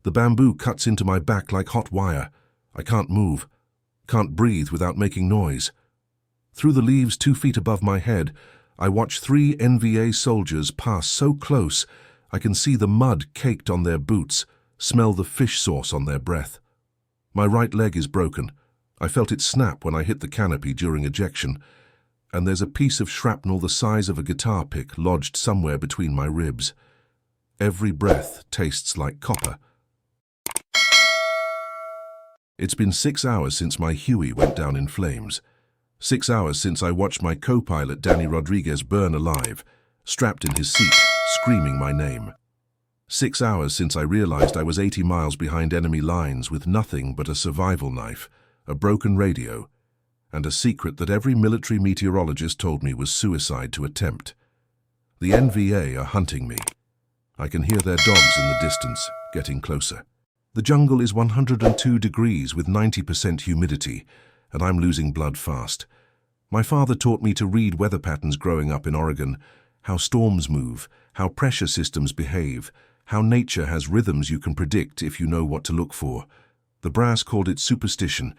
The bamboo cuts into my back like hot wire. I can't move, can't breathe without making noise. Through the leaves 2 feet above my head, I watch 3 NVA soldiers pass so close I can see the mud caked on their boots, smell the fish sauce on their breath. My right leg is broken. I felt it snap when I hit the canopy during ejection, and there's a piece of shrapnel the size of a guitar pick lodged somewhere between my ribs. Every breath tastes like copper. It's been 6 hours since my Huey went down in flames. 6 hours since I watched my co-pilot Danny Rodriguez burn alive, strapped in his seat, screaming my name. 6 hours since I realized I was 80 miles behind enemy lines with nothing but a survival knife, a broken radio, and a secret that every military meteorologist told me was suicide to attempt. The NVA are hunting me. I can hear their dogs in the distance, getting closer. The jungle is 102 degrees with 90% humidity, and I'm losing blood fast. My father taught me to read weather patterns growing up in Oregon, how storms move, how pressure systems behave, how nature has rhythms you can predict if you know what to look for. The brass called it superstition.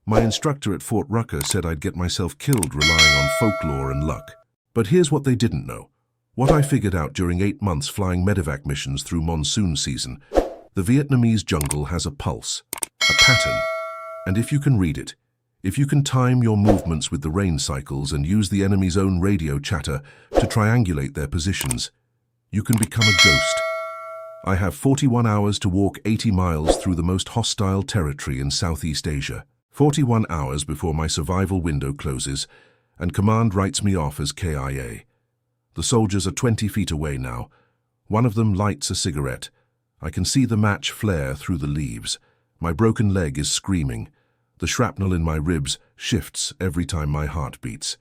My instructor at Fort Rucker said I'd get myself killed relying on folklore and luck. But here's what they didn't know. What I figured out during 8 months flying medevac missions through monsoon season. The Vietnamese jungle has a pulse, a pattern, and if you can read it, if you can time your movements with the rain cycles and use the enemy's own radio chatter to triangulate their positions, you can become a ghost. I have 41 hours to walk 80 miles through the most hostile territory in Southeast Asia. 41 hours before my survival window closes, and command writes me off as KIA. The soldiers are 20 feet away now. One of them lights a cigarette. I can see the match flare through the leaves. My broken leg is screaming. The shrapnel in my ribs shifts every time my heart beats.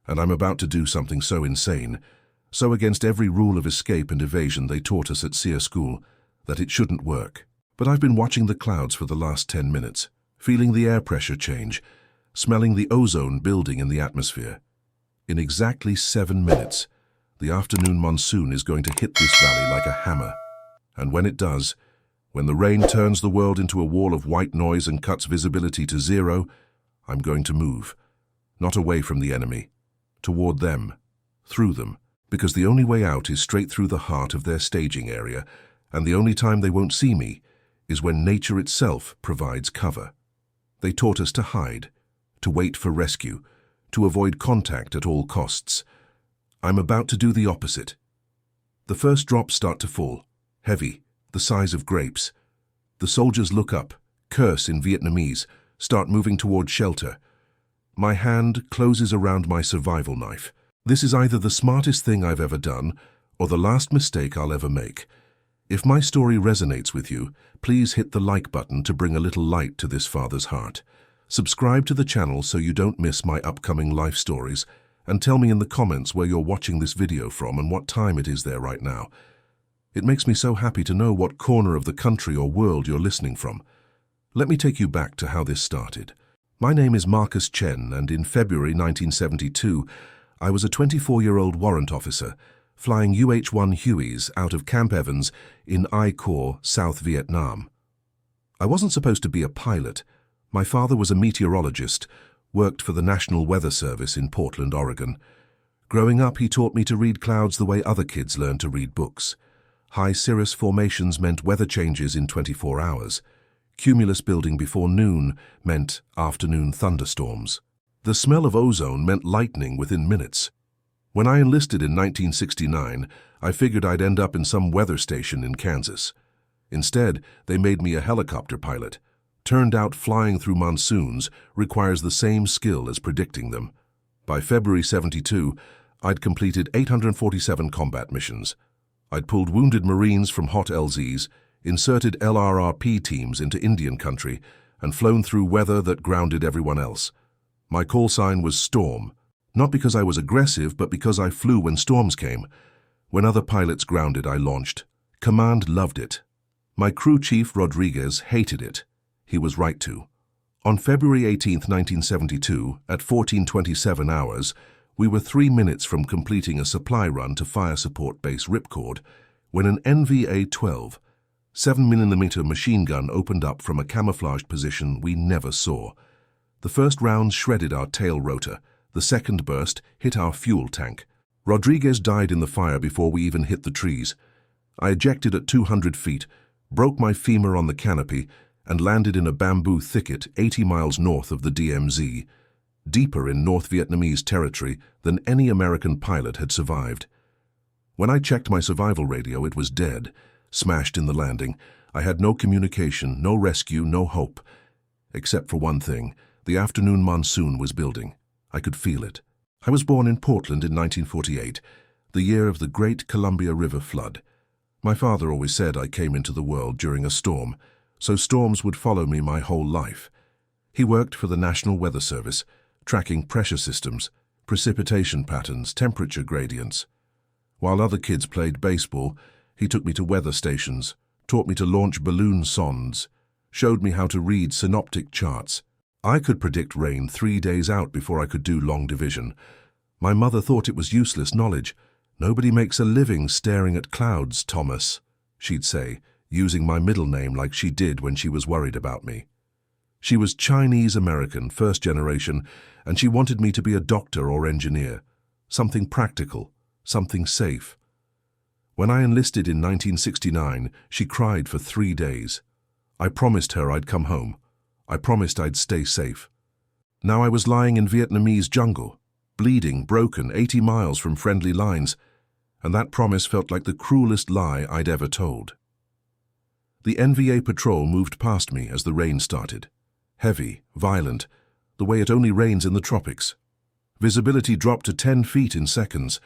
And I'm about to do something so insane, so against every rule of escape and evasion they taught us at SEER school, that it shouldn't work. But I've been watching the clouds for the last 10 minutes, feeling the air pressure change, smelling the ozone building in the atmosphere. In exactly 7 minutes, the afternoon monsoon is going to hit this valley like a hammer. And when it does, when the rain turns the world into a wall of white noise and cuts visibility to zero, I'm going to move. Not away from the enemy, toward them, through them, because the only way out is straight through the heart of their staging area, and the only time they won't see me is when nature itself provides cover. They taught us to hide, to wait for rescue, to avoid contact at all costs. I'm about to do the opposite. The first drops start to fall. Heavy, the size of grapes. The soldiers look up, curse in Vietnamese, start moving toward shelter. My hand closes around my survival knife. This is either the smartest thing I've ever done or the last mistake I'll ever make. If my story resonates with you, please hit the like button to bring a little light to this father's heart. Subscribe to the channel so you don't miss my upcoming life stories, and tell me in the comments where you're watching this video from and what time it is there right now. It makes me so happy to know what corner of the country or world you're listening from. Let me take you back to how this started. My name is Marcus Chen, and in February 1972, I was a 24-year-old warrant officer flying UH-1 Hueys out of Camp Evans in I Corps, South Vietnam. I wasn't supposed to be a pilot. My father was a meteorologist, worked for the National Weather Service in Portland, Oregon. Growing up, he taught me to read clouds the way other kids learn to read books. High cirrus formations meant weather changes in 24 hours. Cumulus building before noon meant afternoon thunderstorms. The smell of ozone meant lightning within minutes. When I enlisted in 1969, I figured I'd end up in some weather station in Kansas. Instead, they made me a helicopter pilot. Turned out flying through monsoons requires the same skill as predicting them. By February 72, I'd completed 847 combat missions. I'd pulled wounded Marines from hot LZs, inserted LRRP teams into Indian country, and flown through weather that grounded everyone else. My call sign was Storm, not because I was aggressive, but because I flew when storms came. When other pilots grounded, I launched. Command loved it. My crew chief, Rodriguez, hated it. He was right to. On February 18, 1972, at 14:27 hours, we were 3 minutes from completing a supply run to Fire Support Base Ripcord when an NVA-12, 7mm machine gun opened up from a camouflaged position we never saw. The first rounds shredded our tail rotor. The second burst hit our fuel tank. Rodriguez died in the fire before we even hit the trees. I ejected at 200 feet, broke my femur on the canopy, and landed in a bamboo thicket 80 miles north of the DMZ, deeper in North Vietnamese territory than any American pilot had survived. When I checked my survival radio, it was dead, smashed in the landing. I had no communication, no rescue, no hope. Except for one thing, the afternoon monsoon was building. I could feel it. I was born in Portland in 1948, the year of the Great Columbia River flood. My father always said I came into the world during a storm, so storms would follow me my whole life. He worked for the National Weather Service, tracking pressure systems, precipitation patterns, temperature gradients. While other kids played baseball, he took me to weather stations, taught me to launch balloon sondes, showed me how to read synoptic charts. I could predict rain 3 days out before I could do long division. My mother thought it was useless knowledge. "Nobody makes a living staring at clouds, Thomas," she'd say, using my middle name like she did when she was worried about me. She was Chinese-American, first generation, and she wanted me to be a doctor or engineer, something practical, something safe. When I enlisted in 1969, she cried for 3 days. I promised her I'd come home. I promised I'd stay safe. Now I was lying in Vietnamese jungle, bleeding, broken, 80 miles from friendly lines, and that promise felt like the cruelest lie I'd ever told. The NVA patrol moved past me as the rain started. Heavy, violent, the way it only rains in the tropics. Visibility dropped to 10 feet in seconds.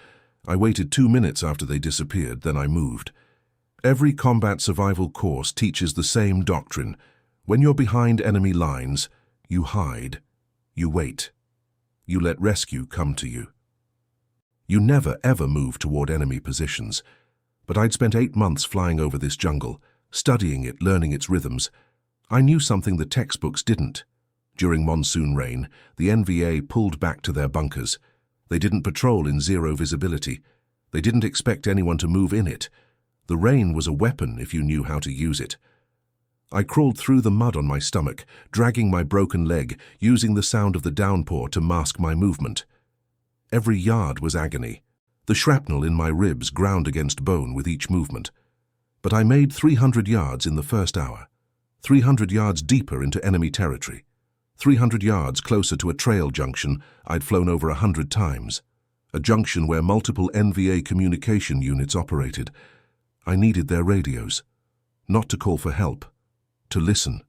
I waited 2 minutes after they disappeared, then I moved. Every combat survival course teaches the same doctrine. When you're behind enemy lines, you hide. You wait. You let rescue come to you. You never, ever move toward enemy positions. But I'd spent 8 months flying over this jungle, studying it, learning its rhythms. I knew something the textbooks didn't. During monsoon rain, the NVA pulled back to their bunkers. They didn't patrol in zero visibility. They didn't expect anyone to move in it. The rain was a weapon if you knew how to use it. I crawled through the mud on my stomach, dragging my broken leg, using the sound of the downpour to mask my movement. Every yard was agony. The shrapnel in my ribs ground against bone with each movement. But I made 300 yards in the first hour, 300 yards deeper into enemy territory, 300 yards closer to a trail junction I'd flown over 100 times, a junction where multiple NVA communication units operated. I needed their radios, not to call for help, to listen.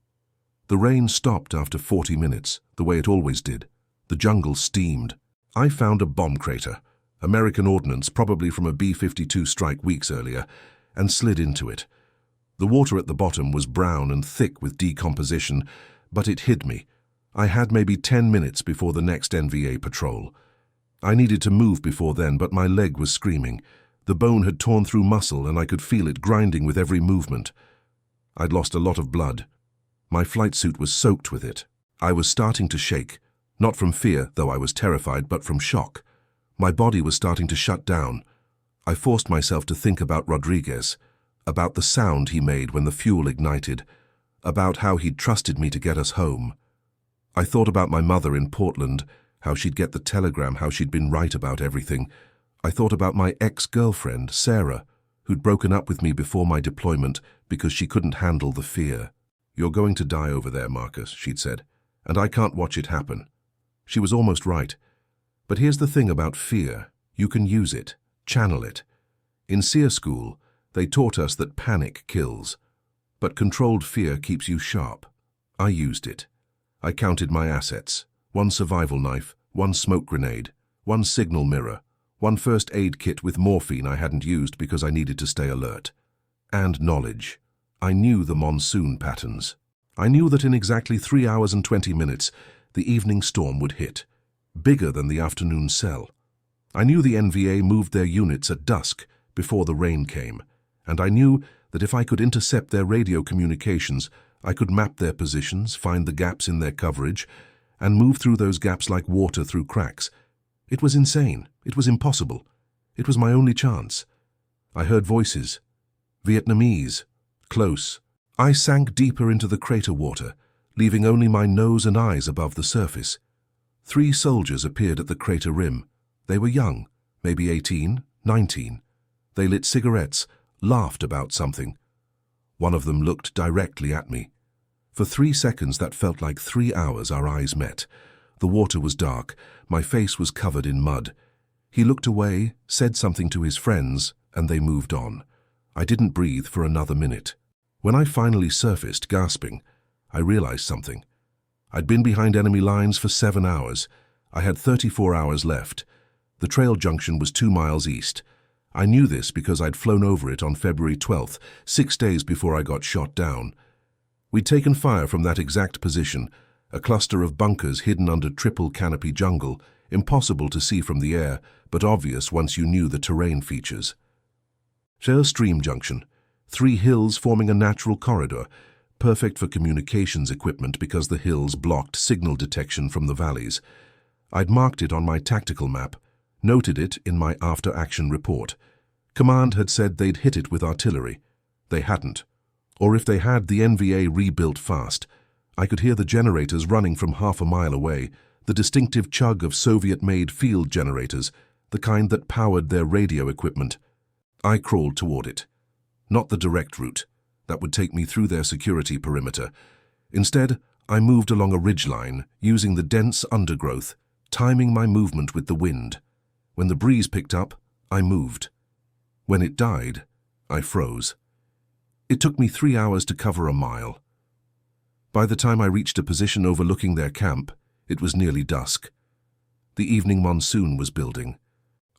The rain stopped after 40 minutes, the way it always did. The jungle steamed. I found a bomb crater, American ordnance probably from a B-52 strike weeks earlier, and slid into it. The water at the bottom was brown and thick with decomposition, but it hid me. I had maybe 10 minutes before the next NVA patrol. I needed to move before then, but my leg was screaming. The bone had torn through muscle and I could feel it grinding with every movement. I'd lost a lot of blood. My flight suit was soaked with it. I was starting to shake, not from fear, though I was terrified, but from shock. My body was starting to shut down. I forced myself to think about Rodriguez, about the sound he made when the fuel ignited, about how he'd trusted me to get us home. I thought about my mother in Portland, how she'd get the telegram, how she'd been right about everything. I thought about my ex-girlfriend, Sarah, who'd broken up with me before my deployment because she couldn't handle the fear. "You're going to die over there, Marcus," she'd said, "and I can't watch it happen." She was almost right. But here's the thing about fear. You can use it, channel it. In SEER school, they taught us that panic kills, but controlled fear keeps you sharp. I used it. I counted my assets: 1 survival knife, 1 smoke grenade, 1 signal mirror, 1 first aid kit with morphine I hadn't used because I needed to stay alert. And knowledge. I knew the monsoon patterns. I knew that in exactly 3 hours and 20 minutes, the evening storm would hit, bigger than the afternoon cell. I knew the NVA moved their units at dusk, before the rain came, and I knew that if I could intercept their radio communications, I could map their positions, find the gaps in their coverage, and move through those gaps like water through cracks. It was insane. It was impossible. It was my only chance. I heard voices. Vietnamese. Close. I sank deeper into the crater water, leaving only my nose and eyes above the surface. 3 soldiers appeared at the crater rim. They were young, maybe 18, 19. They lit cigarettes, laughed about something. One of them looked directly at me. For 3 seconds that felt like 3 hours our eyes met. The water was dark, my face was covered in mud. He looked away, said something to his friends, and they moved on. I didn't breathe for another minute. When I finally surfaced, gasping, I realized something. I'd been behind enemy lines for 7 hours. I had 34 hours left. The trail junction was 2 miles east. I knew this because I'd flown over it on February 12th, 6 days before I got shot down. We'd taken fire from that exact position, a cluster of bunkers hidden under triple canopy jungle, impossible to see from the air, but obvious once you knew the terrain features. Shale Stream Junction, 3 hills forming a natural corridor, perfect for communications equipment because the hills blocked signal detection from the valleys. I'd marked it on my tactical map, noted it in my after-action report. Command had said they'd hit it with artillery. They hadn't. Or if they had, the NVA rebuilt fast. I could hear the generators running from half a mile away, the distinctive chug of Soviet-made field generators, the kind that powered their radio equipment. I crawled toward it. Not the direct route. That would take me through their security perimeter. Instead, I moved along a ridgeline, using the dense undergrowth, timing my movement with the wind. When the breeze picked up, I moved. When it died, I froze. It took me 3 hours to cover a mile. By the time I reached a position overlooking their camp, it was nearly dusk. The evening monsoon was building.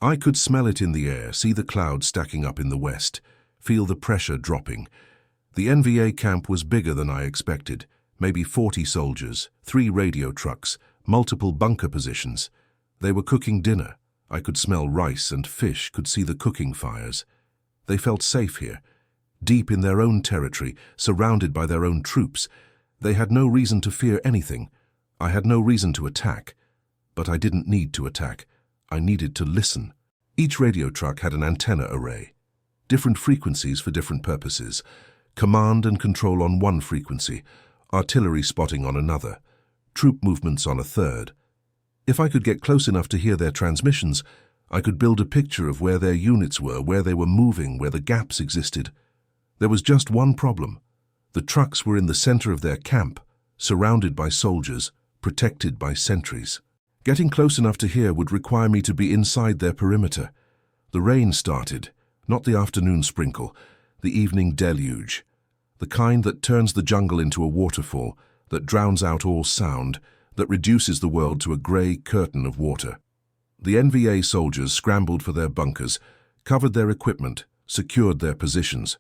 I could smell it in the air, see the clouds stacking up in the west, feel the pressure dropping. The NVA camp was bigger than I expected, maybe 40 soldiers, 3 radio trucks, multiple bunker positions. They were cooking dinner. I could smell rice and fish, could see the cooking fires. They felt safe here, deep in their own territory, surrounded by their own troops. They had no reason to fear anything. I had no reason to attack. But I didn't need to attack. I needed to listen. Each radio truck had an antenna array. Different frequencies for different purposes. Command and control on one frequency, artillery spotting on another, troop movements on a third. If I could get close enough to hear their transmissions, I could build a picture of where their units were, where they were moving, where the gaps existed. There was just one problem. The trucks were in the center of their camp, surrounded by soldiers, protected by sentries. Getting close enough to hear would require me to be inside their perimeter. The rain started, not the afternoon sprinkle, the evening deluge, the kind that turns the jungle into a waterfall, that drowns out all sound, that reduces the world to a grey curtain of water. The NVA soldiers scrambled for their bunkers, covered their equipment, secured their positions.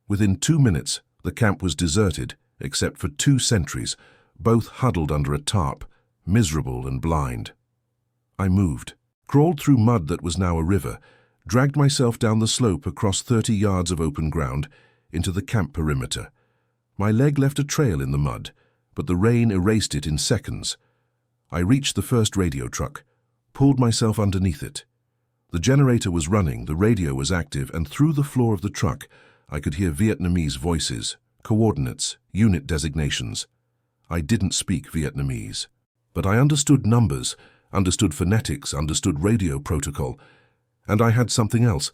Within 2 minutes, the camp was deserted, except for 2 sentries, both huddled under a tarp, miserable and blind. I moved, crawled through mud that was now a river, dragged myself down the slope across 30 yards of open ground into the camp perimeter. My leg left a trail in the mud, but the rain erased it in seconds. I reached the first radio truck, pulled myself underneath it. The generator was running, the radio was active, and through the floor of the truck, I could hear Vietnamese voices, coordinates, unit designations. I didn't speak Vietnamese, but I understood numbers, understood phonetics, understood radio protocol, and I had something else,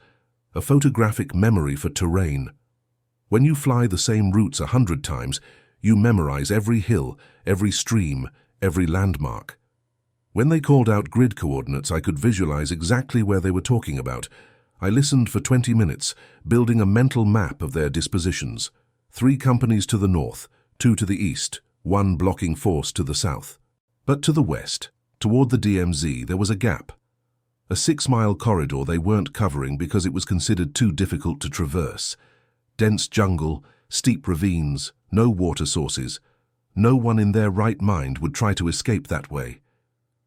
a photographic memory for terrain. When you fly the same routes 100 times, you memorize every hill, every stream, every landmark. When they called out grid coordinates, I could visualize exactly where they were talking about. I listened for 20 minutes, building a mental map of their dispositions. 3 companies to the north, 2 to the east, 1 blocking force to the south. But to the west, toward the DMZ, there was a gap. A 6-mile corridor they weren't covering because it was considered too difficult to traverse. Dense jungle, steep ravines, no water sources. No one in their right mind would try to escape that way,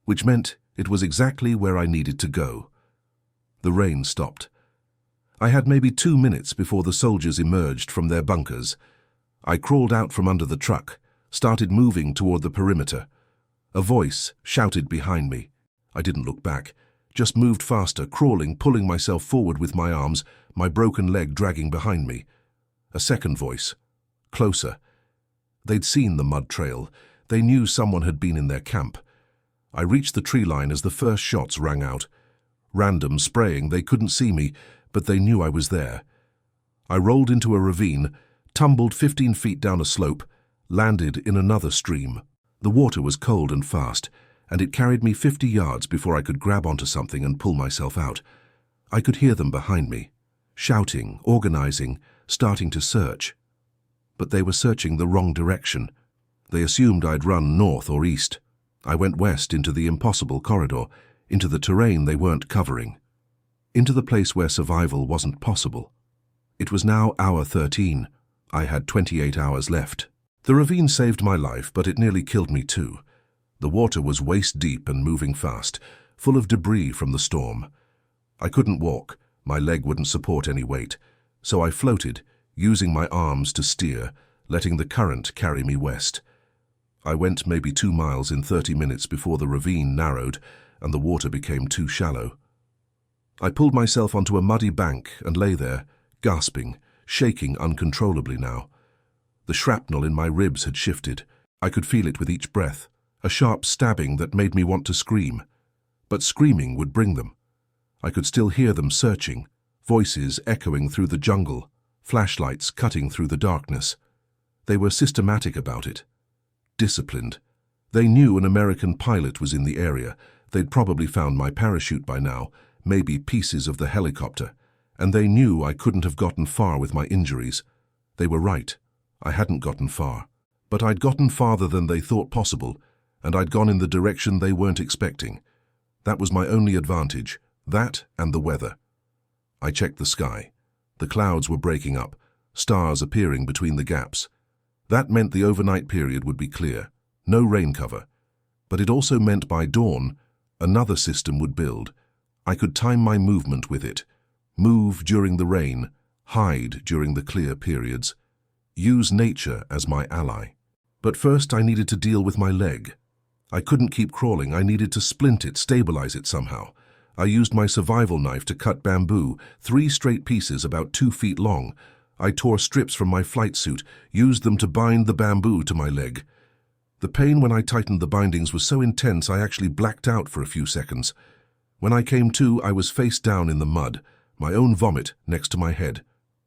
which meant it was exactly where I needed to go. The rain stopped. I had maybe 2 minutes before the soldiers emerged from their bunkers. I crawled out from under the truck, started moving toward the perimeter. A voice shouted behind me. I didn't look back, just moved faster, crawling, pulling myself forward with my arms, my broken leg dragging behind me. A second voice. Closer. They'd seen the mud trail. They knew someone had been in their camp. I reached the tree line as the first shots rang out. Random, spraying, they couldn't see me, but they knew I was there. I rolled into a ravine, tumbled 15 feet down a slope, landed in another stream. The water was cold and fast, and it carried me 50 yards before I could grab onto something and pull myself out. I could hear them behind me, shouting, organizing, starting to search. But they were searching the wrong direction. They assumed I'd run north or east. I went west into the impossible corridor, into the terrain they weren't covering, into the place where survival wasn't possible. It was now hour 13. I had 28 hours left. The ravine saved my life, but it nearly killed me too. The water was waist-deep and moving fast, full of debris from the storm. I couldn't walk, my leg wouldn't support any weight, so I floated, using my arms to steer, letting the current carry me west. I went maybe 2 miles in 30 minutes before the ravine narrowed and the water became too shallow. I pulled myself onto a muddy bank and lay there, gasping, shaking uncontrollably now. The shrapnel in my ribs had shifted. I could feel it with each breath, a sharp stabbing that made me want to scream. But screaming would bring them. I could still hear them searching, voices echoing through the jungle, flashlights cutting through the darkness. They were systematic about it. Disciplined. They knew an American pilot was in the area. They'd probably found my parachute by now, maybe pieces of the helicopter, and they knew I couldn't have gotten far with my injuries. They were right. I hadn't gotten far. But I'd gotten farther than they thought possible, and I'd gone in the direction they weren't expecting. That was my only advantage, that and the weather. I checked the sky. The clouds were breaking up, stars appearing between the gaps. That meant the overnight period would be clear, no rain cover. But it also meant by dawn, another system would build. I could time my movement with it, move during the rain, hide during the clear periods, use nature as my ally. But first I needed to deal with my leg. I couldn't keep crawling, I needed to splint it, stabilize it somehow. I used my survival knife to cut bamboo, 3 straight pieces about 2 feet long. I tore strips from my flight suit, used them to bind the bamboo to my leg. The pain when I tightened the bindings was so intense I actually blacked out for a few seconds. When I came to, I was face down in the mud, my own vomit next to my head.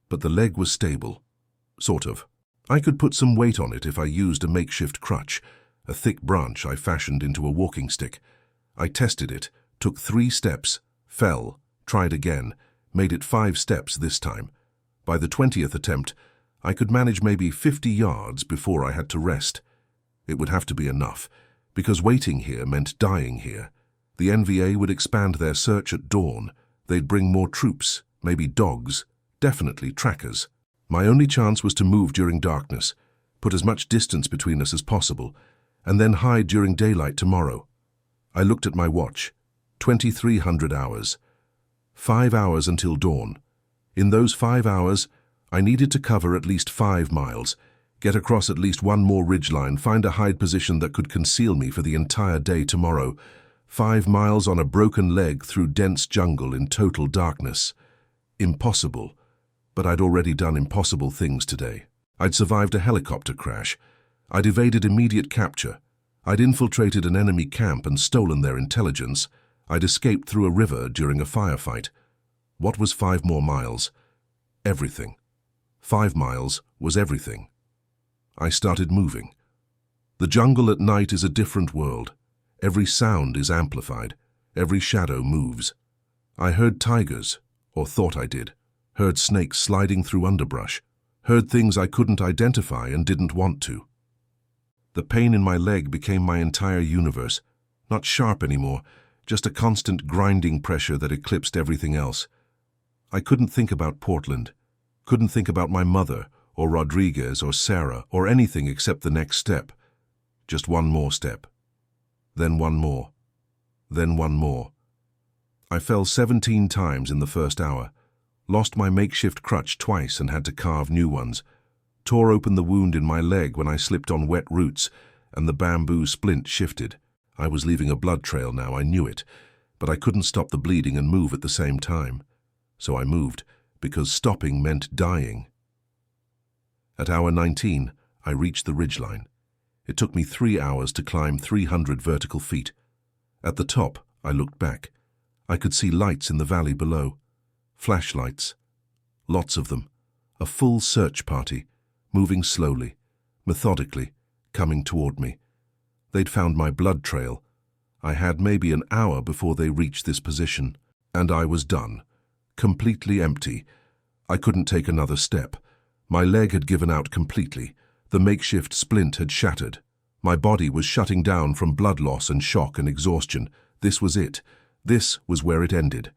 But the leg was stable. Sort of. I could put some weight on it if I used a makeshift crutch, a thick branch I fashioned into a walking stick. I tested it, took 3 steps, fell, tried again, made it 5 steps this time. By the 20th attempt, I could manage maybe 50 yards before I had to rest. It would have to be enough, because waiting here meant dying here. The NVA would expand their search at dawn. They'd bring more troops, maybe dogs, definitely trackers. My only chance was to move during darkness, put as much distance between us as possible, and then hide during daylight tomorrow. I looked at my watch. 2,300 hours. 5 hours until dawn. In those 5 hours, I needed to cover at least 5 miles, get across at least one more ridgeline, find a hide position that could conceal me for the entire day tomorrow. 5 miles on a broken leg through dense jungle in total darkness. Impossible. But I'd already done impossible things today. I'd survived a helicopter crash. I'd evaded immediate capture. I'd infiltrated an enemy camp and stolen their intelligence. I'd escaped through a river during a firefight. What was 5 more miles? Everything. 5 miles was everything. I started moving. The jungle at night is a different world. Every sound is amplified. Every shadow moves. I heard tigers, or thought I did. Heard snakes sliding through underbrush. Heard things I couldn't identify and didn't want to. The pain in my leg became my entire universe. Not sharp anymore, just a constant grinding pressure that eclipsed everything else. I couldn't think about Portland, couldn't think about my mother, or Rodriguez, or Sarah, or anything except the next step. Just one more step. Then one more. Then one more. I fell 17 times in the first hour, lost my makeshift crutch twice and had to carve new ones, tore open the wound in my leg when I slipped on wet roots and the bamboo splint shifted. I was leaving a blood trail now, I knew it, but I couldn't stop the bleeding and move at the same time. So I moved, because stopping meant dying. At hour 19, I reached the ridgeline. It took me 3 hours to climb 300 vertical feet. At the top, I looked back. I could see lights in the valley below. Flashlights. Lots of them. A full search party, moving slowly, methodically, coming toward me. They'd found my blood trail. I had maybe an hour before they reached this position, and I was done. Completely empty. I couldn't take another step. My leg had given out completely. The makeshift splint had shattered. My body was shutting down from blood loss and shock and exhaustion. This was it. This was where it ended.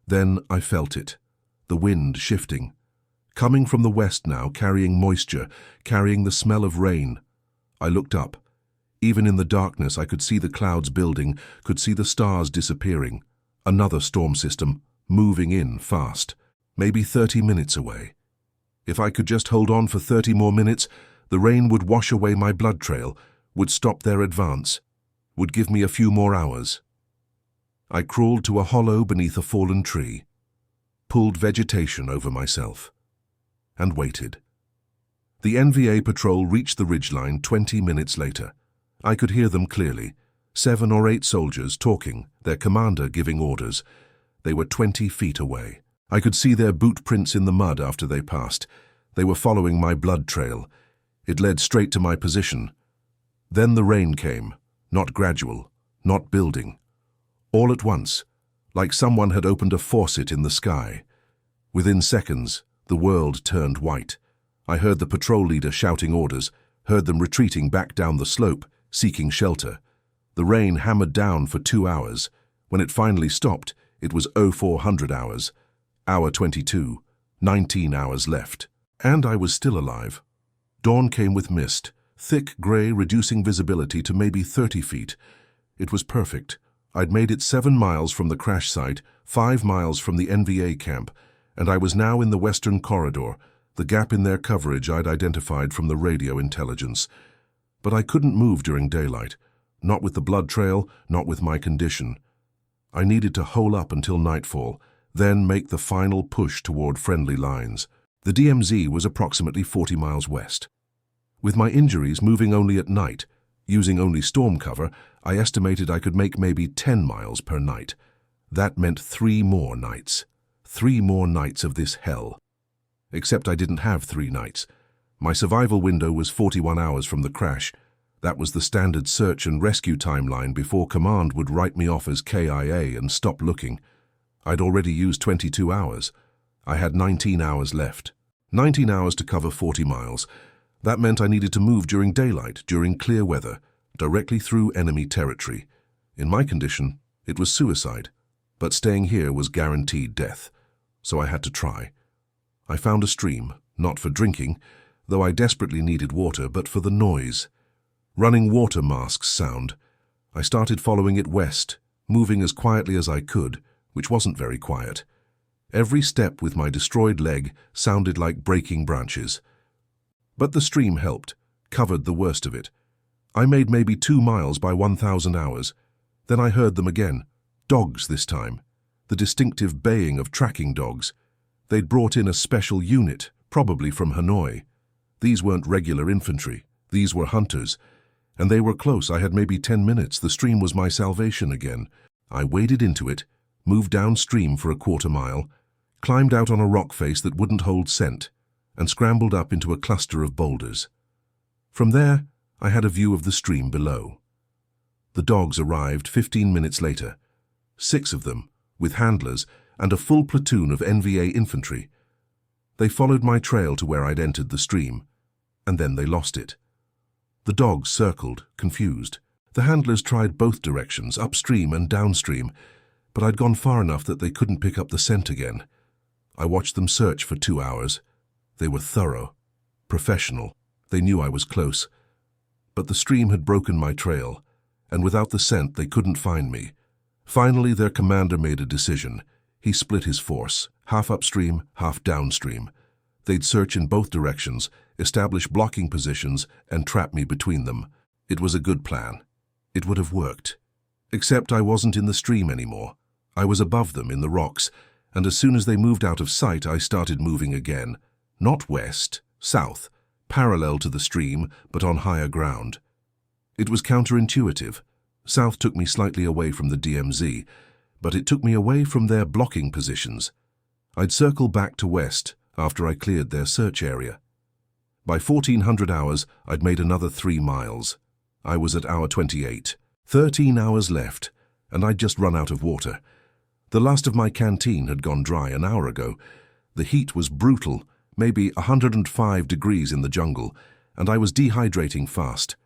Then I felt it. The wind shifting. Coming from the west now, carrying moisture, carrying the smell of rain. I looked up. Even in the darkness, I could see the clouds building, could see the stars disappearing. Another storm system, moving in fast. Maybe 30 minutes away. If I could just hold on for 30 more minutes, the rain would wash away my blood trail, would stop their advance, would give me a few more hours. I crawled to a hollow beneath a fallen tree, pulled vegetation over myself, and waited. The NVA patrol reached the ridgeline 20 minutes later. I could hear them clearly. 7 or 8 soldiers talking, their commander giving orders. They were 20 feet away. I could see their boot prints in the mud after they passed. They were following my blood trail. It led straight to my position. Then the rain came, not gradual, not building. All at once, like someone had opened a faucet in the sky. Within seconds, the world turned white. I heard the patrol leader shouting orders, heard them retreating back down the slope, seeking shelter. The rain hammered down for 2 hours. When it finally stopped, it was 0400 hours. Hour 22, 19 hours left. And I was still alive. Dawn came with mist, thick grey reducing visibility to maybe 30 feet. It was perfect. I'd made it 7 miles from the crash site, 5 miles from the NVA camp, and I was now in the western corridor, the gap in their coverage I'd identified from the radio intelligence. But I couldn't move during daylight, not with the blood trail, not with my condition. I needed to hole up until nightfall, then make the final push toward friendly lines. The DMZ was approximately 40 miles west. With my injuries moving only at night, using only storm cover, I estimated I could make maybe 10 miles per night. That meant 3 more nights. 3 more nights of this hell. Except I didn't have 3 nights. My survival window was 41 hours from the crash. That was the standard search and rescue timeline before command would write me off as KIA and stop looking. I'd already used 22 hours. I had 19 hours left. 19 hours to cover 40 miles. That meant I needed to move during daylight, during clear weather, directly through enemy territory. In my condition, it was suicide, but staying here was guaranteed death. So I had to try. I found a stream, not for drinking, though I desperately needed water, but for the noise. Running water masks sound. I started following it west, moving as quietly as I could, which wasn't very quiet. Every step with my destroyed leg sounded like breaking branches. But the stream helped, covered the worst of it. I made maybe 2 miles by 1,000 hours. Then I heard them again. Dogs this time. The distinctive baying of tracking dogs. They'd brought in a special unit, probably from Hanoi. These weren't regular infantry. These were hunters. And they were close. I had maybe 10 minutes. The stream was my salvation again. I waded into it, moved downstream for a 1/4 mile, climbed out on a rock face that wouldn't hold scent, and scrambled up into a cluster of boulders. From there, I had a view of the stream below. The dogs arrived 15 minutes later, 6 of them, with handlers and a full platoon of NVA infantry. They followed my trail to where I'd entered the stream, and then they lost it. The dogs circled, confused. The handlers tried both directions, upstream and downstream, but I'd gone far enough that they couldn't pick up the scent again. I watched them search for 2 hours. They were thorough, professional. They knew I was close. But the stream had broken my trail, and without the scent they couldn't find me. Finally, their commander made a decision. He split his force, half upstream, half downstream. They'd search in both directions, establish blocking positions, and trap me between them. It was a good plan. It would have worked. Except I wasn't in the stream anymore. I was above them in the rocks, and as soon as they moved out of sight, I started moving again. Not west, south, parallel to the stream but on higher ground. It was counterintuitive. South took me slightly away from the DMZ, but it took me away from their blocking positions. I'd circle back to west after I cleared their search area. By 1400 hours, I'd made another 3 miles. I was at hour 28. 13 hours left, and I'd just run out of water. The last of my canteen had gone dry an hour ago. The heat was brutal, maybe 105 degrees in the jungle, and I was dehydrating fast.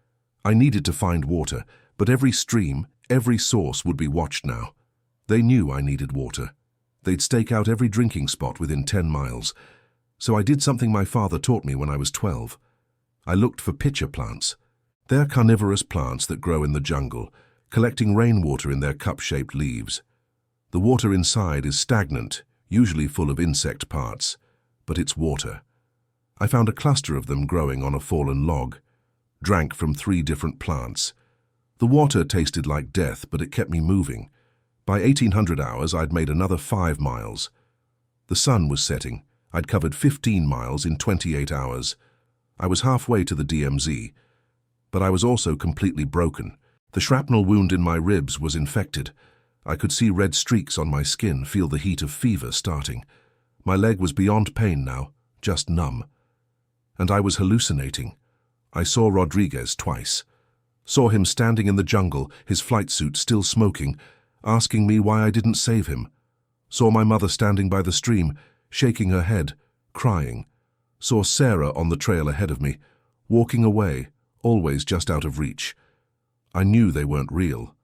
I needed to find water, but every stream, every source would be watched now. They knew I needed water. They'd stake out every drinking spot within 10 miles. So I did something my father taught me when I was 12. I looked for pitcher plants. They're carnivorous plants that grow in the jungle, collecting rainwater in their cup-shaped leaves. The water inside is stagnant, usually full of insect parts, but it's water. I found a cluster of them growing on a fallen log. Drank from 3 different plants. The water tasted like death, but it kept me moving. By 1800 hours, I'd made another 5 miles. The sun was setting. I'd covered 15 miles in 28 hours. I was halfway to the DMZ, but I was also completely broken. The shrapnel wound in my ribs was infected. I could see red streaks on my skin, feel the heat of fever starting. My leg was beyond pain now, just numb. And I was hallucinating. I saw Rodriguez twice. Saw him standing in the jungle, his flight suit still smoking, asking me why I didn't save him. Saw my mother standing by the stream, shaking her head, crying. Saw Sarah on the trail ahead of me, walking away, always just out of reach. I knew they weren't real,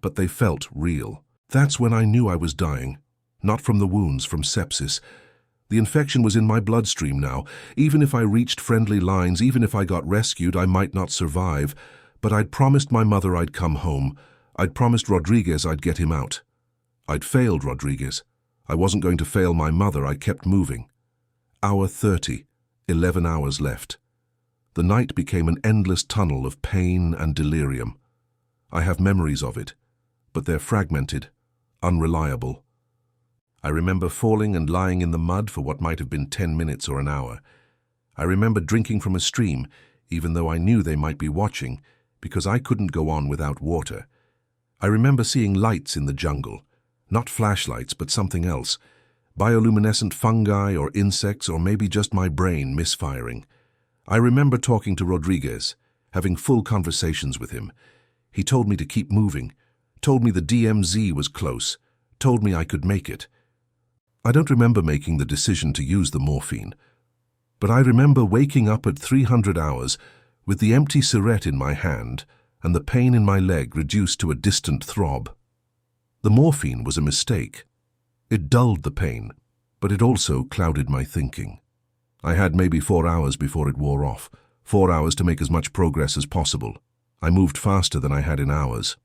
but they felt real. That's when I knew I was dying. Not from the wounds, from sepsis. The infection was in my bloodstream now. Even if I reached friendly lines, even if I got rescued, I might not survive. But I'd promised my mother I'd come home. I'd promised Rodriguez I'd get him out. I'd failed Rodriguez. I wasn't going to fail my mother. I kept moving. Hour 30. 11 hours left. The night became an endless tunnel of pain and delirium. I have memories of it, but they're fragmented, unreliable. I remember falling and lying in the mud for what might have been 10 minutes or an hour. I remember drinking from a stream, even though I knew they might be watching, because I couldn't go on without water. I remember seeing lights in the jungle, not flashlights, but something else, bioluminescent fungi or insects, or maybe just my brain misfiring. I remember talking to Rodriguez, having full conversations with him. He told me to keep moving, told me the DMZ was close, told me I could make it. I don't remember making the decision to use the morphine, but I remember waking up at 300 hours with the empty syringe in my hand and the pain in my leg reduced to a distant throb. The morphine was a mistake. It dulled the pain, but it also clouded my thinking. I had maybe 4 hours before it wore off, 4 hours to make as much progress as possible. I moved faster than I had in hours.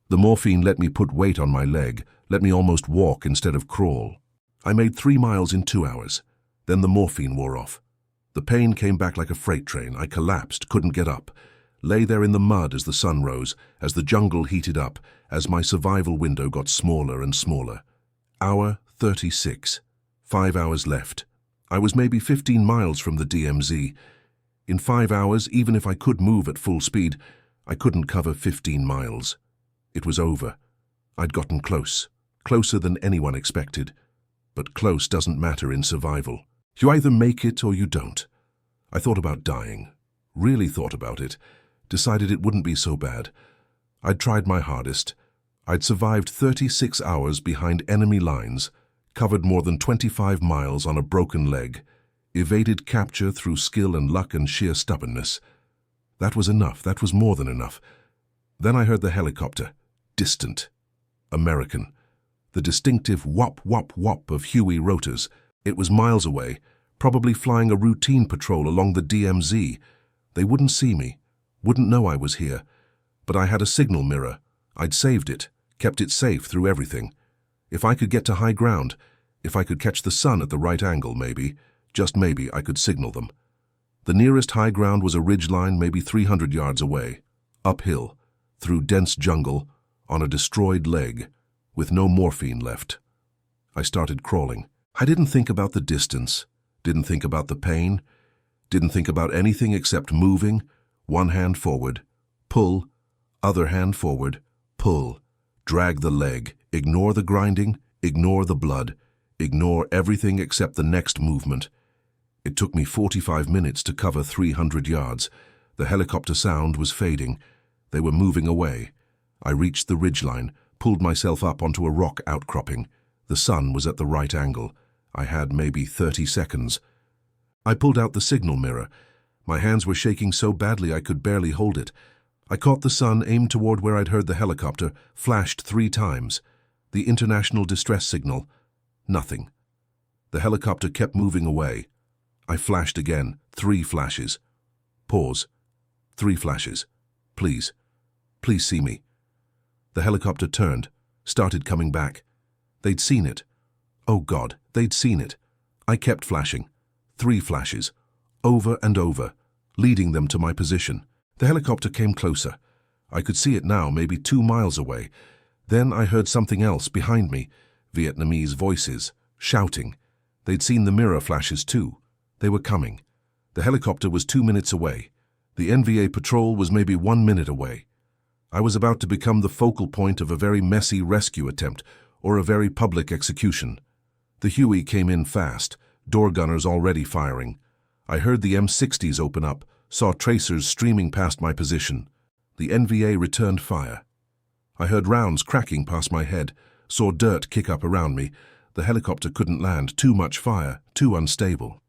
The morphine let me put weight on my leg, let me almost walk instead of crawl. I made 3 miles in 2 hours. Then the morphine wore off. The pain came back like a freight train. I collapsed, couldn't get up. Lay there in the mud as the sun rose, as the jungle heated up, as my survival window got smaller and smaller. Hour 36. 5 hours left. I was maybe 15 miles from the DMZ. In 5 hours, even if I could move at full speed, I couldn't cover 15 miles. It was over. I'd gotten close, closer than anyone expected. But close doesn't matter in survival. You either make it or you don't. I thought about dying. Really thought about it. Decided it wouldn't be so bad. I'd tried my hardest. I'd survived 36 hours behind enemy lines, covered more than 25 miles on a broken leg, evaded capture through skill and luck and sheer stubbornness. That was enough. That was more than enough. Then I heard the helicopter. Distant. American. The distinctive whop, whop, whop of Huey rotors. It was miles away, probably flying a routine patrol along the DMZ. They wouldn't see me, wouldn't know I was here. But I had a signal mirror. I'd saved it, kept it safe through everything. If I could get to high ground, if I could catch the sun at the right angle, maybe, just maybe, I could signal them. The nearest high ground was a ridgeline maybe 300 yards away, uphill, through dense jungle, on a destroyed leg, with no morphine left. I started crawling. I didn't think about the distance, didn't think about the pain, Didn't think about anything except moving, one hand forward, pull, other hand forward, pull, drag the leg, ignore the grinding, ignore the blood, ignore everything except the next movement. It took me 45 minutes to cover 300 yards. The helicopter sound was fading. They were moving away. I reached the ridgeline, pulled myself up onto a rock outcropping. The sun was at the right angle. I had maybe 30 seconds. I pulled out the signal mirror. My hands were shaking so badly I could barely hold it. I caught the sun, aimed toward where I'd heard the helicopter, flashed 3 times. The international distress signal. Nothing. The helicopter kept moving away. I flashed again, 3 flashes. Pause. 3 flashes. Please. Please see me. The helicopter turned, started coming back. They'd seen it. Oh God, they'd seen it. I kept flashing. 3 flashes. Over and over, leading them to my position. The helicopter came closer. I could see it now, maybe 2 miles away. Then I heard something else behind me. Vietnamese voices, shouting. They'd seen the mirror flashes too. They were coming. The helicopter was 2 minutes away. The NVA patrol was maybe 1 minute away. I was about to become the focal point of a very messy rescue attempt or a very public execution. The Huey came in fast, door gunners already firing. I heard the M60s open up, saw tracers streaming past my position. The NVA returned fire. I heard rounds cracking past my head, saw dirt kick up around me. The helicopter couldn't land, too much fire, too unstable.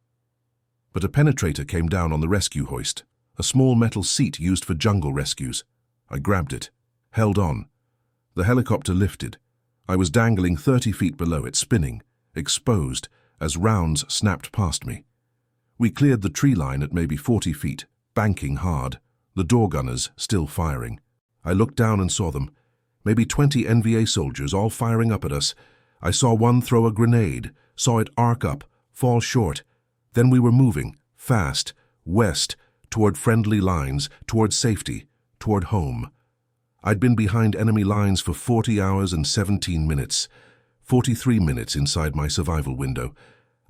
But a penetrator came down on the rescue hoist, a small metal seat used for jungle rescues. I grabbed it, held on. The helicopter lifted. I was dangling 30 feet below it, spinning, exposed, as rounds snapped past me. We cleared the tree line at maybe 40 feet, banking hard, the door gunners still firing. I looked down and saw them, maybe 20 NVA soldiers all firing up at us. I saw one throw a grenade, saw it arc up, fall short. Then we were moving, fast, west, toward friendly lines, toward safety, toward home. I'd been behind enemy lines for 40 hours and 17 minutes, 43 minutes inside my survival window.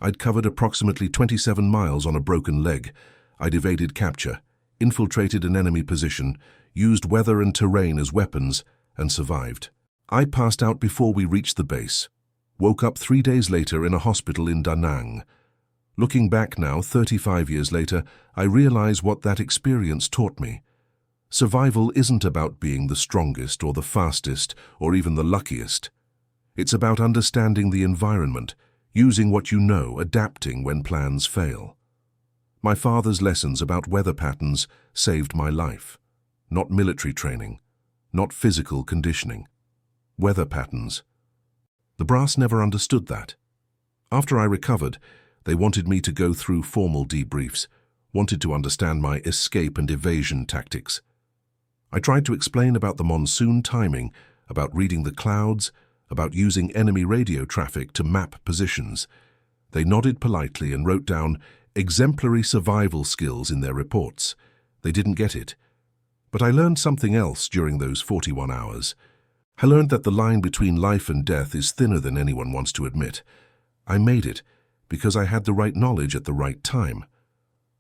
I'd covered approximately 27 miles on a broken leg. I'd evaded capture, infiltrated an enemy position, used weather and terrain as weapons, and survived. I passed out before we reached the base. Woke up 3 days later in a hospital in Da Nang. Looking back now, 35 years later, I realize what that experience taught me. Survival isn't about being the strongest or the fastest or even the luckiest. It's about understanding the environment, using what you know, adapting when plans fail. My father's lessons about weather patterns saved my life. Not military training, not physical conditioning. Weather patterns. The brass never understood that. After I recovered, they wanted me to go through formal debriefs, wanted to understand my escape and evasion tactics. I tried to explain about the monsoon timing, about reading the clouds, about using enemy radio traffic to map positions. They nodded politely and wrote down exemplary survival skills in their reports. They didn't get it. But I learned something else during those 41 hours. I learned that the line between life and death is thinner than anyone wants to admit. I made it because I had the right knowledge at the right time.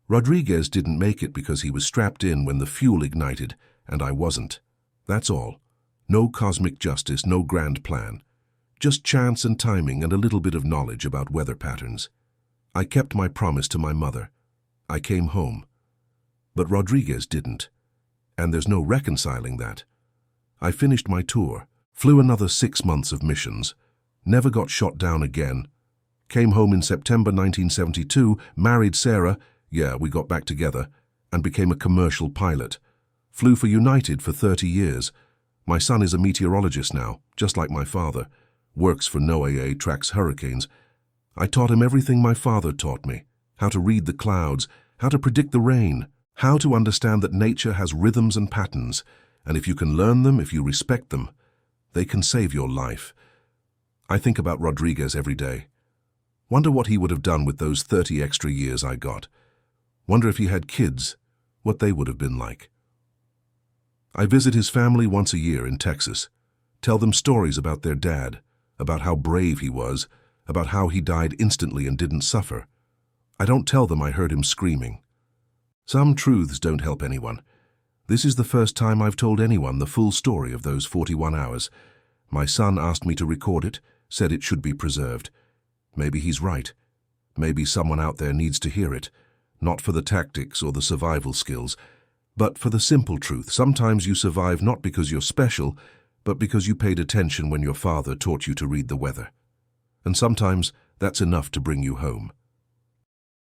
Rodriguez didn't make it because he was strapped in when the fuel ignited, and I wasn't. That's all. No cosmic justice, no grand plan. Just chance and timing and a little bit of knowledge about weather patterns. I kept my promise to my mother. I came home. But Rodriguez didn't. And there's no reconciling that. I finished my tour, flew another 6 months of missions, never got shot down again, came home in September 1972, married Sarah, we got back together, and became a commercial pilot. Flew for United for 30 years. My son is a meteorologist now, just like my father. Works for NOAA, tracks hurricanes. I taught him everything my father taught me. How to read the clouds, how to predict the rain, how to understand that nature has rhythms and patterns, and if you can learn them, if you respect them, they can save your life. I think about Rodriguez every day. Wonder what he would have done with those 30 extra years I got. Wonder if he had kids, what they would have been like. I visit his family once a year in Texas, tell them stories about their dad, about how brave he was, about how he died instantly and didn't suffer. I don't tell them I heard him screaming. Some truths don't help anyone. This is the first time I've told anyone the full story of those 41 hours. My son asked me to record it, said it should be preserved. Maybe he's right. Maybe someone out there needs to hear it, not for the tactics or the survival skills, but for the simple truth. Sometimes you survive not because you're special, but because you paid attention when your father taught you to read the weather. And sometimes that's enough to bring you home.